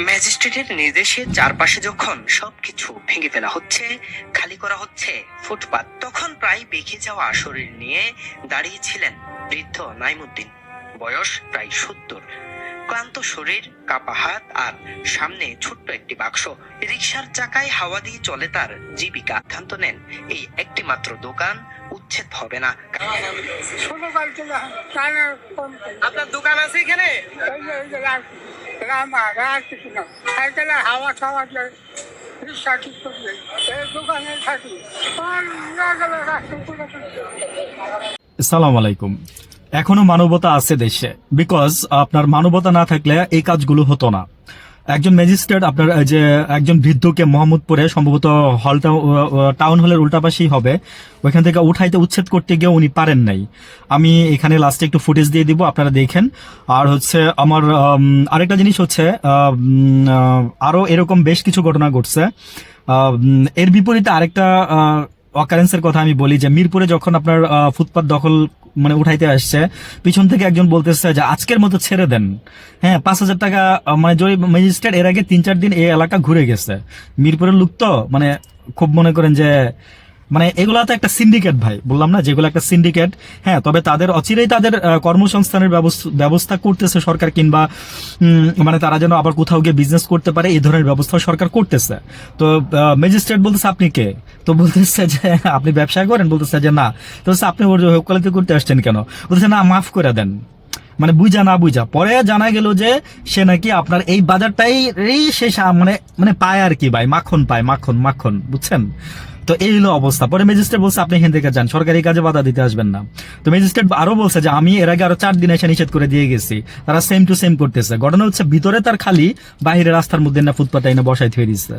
ম্যাজিস্ট্রেটের নির্দেশে চারপাশে যখন সবকিছু ভেঙে ফেলা হচ্ছে, খালি করা হচ্ছে ফুটপাত, তখন প্রায় বেঁকে যাওয়া শরীর নিয়ে দাঁড়িয়েছিলেন বৃদ্ধ নাইমুদ্দিন। বয়স প্রায় ৭০, ক্লান্ত শরীর, কাপা হাত, আর সামনে ছোট্ট একটি বাক্স। রিকশার চাকায় হাওয়া দিয়ে চলে তার জীবিকা। সিদ্ধান্ত নেন এই একটি মাত্র দোকান উচ্ছেদ হবে না। আপনার দোকান আছে এখানে? হাওয়া খাওয়া যায়, রিক্সা ঠিক করবে, এই দোকানে থাকি। আসসালামু আলাইকুম। এখনো মানবতা আছে দেশে, বিকজ আপনার মানবতা না থাকলে এই কাজগুলো হতো না। একজন ম্যাজিস্ট্রেট আপনার যে একজন বৃদ্ধকে মোহাম্মদপুরে সম্ভবত টাউন হলের উল্টাপাশেই হবে, ওইখান থেকে উঠাইতে উচ্ছেদ করতে গিয়ে উনি পারেন নাই। আমি এখানে লাস্টে একটু ফুটেজ দিয়ে দিব, আপনারা দেখেন। আর হচ্ছে আমার আরেকটা জিনিস হচ্ছে, আরো এরকম বেশ কিছু ঘটনা ঘটছে। এর বিপরীতে আরেকটা অকারেন্সের কথা আমি বলি, যে মিরপুরে যখন আপনার ফুটপাত দখল মানে উঠাইতে আসছে, পিছন থেকে একজন বলতেছে যে আজকের মতো ছেড়ে দেন। হ্যাঁ, ৫,০০০ টাকা মানে জরিপ। ম্যাজিস্ট্রেট এর আগে ৩-৪ দিন এই এলাকা ঘুরে গেছে। মিরপুরের লোক তো মানে খুব মনে করেন যে মানে এগুলা তো একটা সিন্ডিকেট ভাই, বললাম না যেগুলো একটা সিন্ডিকেট। হ্যাঁ, তবে তাদের অচিরেই তাদের কর্মসংস্থানের ব্যবস্থা করতেছে সরকার, কিংবা মানে তারা যেন আবার কোথাও গিয়ে বিজনেস করতে পারে, এই ধরনের ব্যবস্থা সরকার করতেছে। তো ম্যাজিস্ট্রেট বলতেছে আপনি কে? তো বলতেছে যে আপনি ব্যবসা করেন? বলতেছে যে না। তো আপনি ওর ওকালতি করতে আসছেন কেন? বলতেছে না, মাফ করে দেন। মানে বুঝা না বুঝা, পরে জানা গেল যে সে নাকি আপনার এই বাজারটাই সে মানে মানে পায় আর কি ভাই, মাখন পায়, মাখন মাখন, বুঝছেন? তো এই হলো অবস্থা। পরে ম্যাজিস্ট্রেট বলছে আপনি এখান থেকে যান, সরকারি কাজে বাধা দিতে আসবেন না। তো ম্যাজিস্ট্রেট আরো বলছে যে আমি এর আগে আরো ৪ দিন এসে নিষেধ করে দিয়ে গেছি, তারা সেম টু সেম করতেছে। ঘটনা হচ্ছে ভিতরে তার খালি, বাহিরে রাস্তার মধ্যে না ফুটপাতে এনে বসাই থুয়ে দিচ্ছে।